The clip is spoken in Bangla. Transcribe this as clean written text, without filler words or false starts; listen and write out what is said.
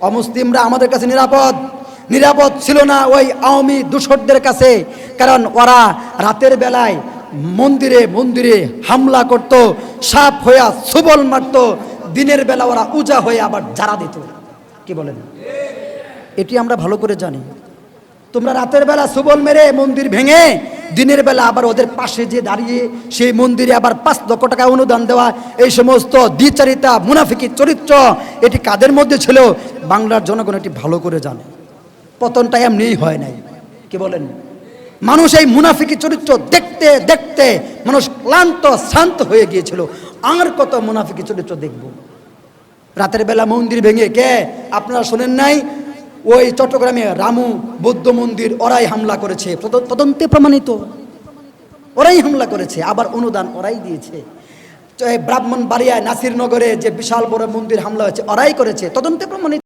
অমুসলিমরা আমাদের কাছে নিরাপদ ছিল না ওই আওয়ামী দূষরদের কাছে, কারণ ওরা রাতের বেলায় মন্দিরে হামলা করত, সাপ হইয়া সুবল মারত, দিনের বেলা ওরা উজা হয়ে আবার জারা দিত। কি বলেন? এটি আমরা ভালো করে জানি। তোমরা রাতের বেলা সুবল মেরে মন্দির ভেঙে দিনের বেলা আবার ওদের পাশে যে দাঁড়িয়ে সেই মন্দিরে আবার 5 লক্ষ টাকা অনুদান দেওয়া, এই সমস্ত দ্বিচারিতা মুনাফিকি চরিত্র এটি কাদের মধ্যে ছিল? বাংলার জনগণ এটি ভালো করে জানে। পতনটা এমনিই হয় নাই। কি বলেন? মানুষ এই মুনাফিকি চরিত্র দেখতে দেখতে মানুষ ক্লান্ত শান্ত হয়ে গিয়েছিল। আর কত মুনাফিকি চরিত্র দেখব? রাতের বেলা মন্দির ভেঙে কে? আপনারা শোনেন নাই? ওই চট্টগ্রামে রামু বৌদ্ধ মন্দির ওরাই হামলা করেছে, তদন্তে প্রমাণিত। ওরাই হামলা করেছে, আবার অনুদান ওরাই দিয়েছে। ব্রাহ্মণবাড়িয়ায় নাসিরনগরে যে বিশাল বড় মন্দির হামলা হয়েছে ওরাই করেছে, তদন্তে প্রমাণিত।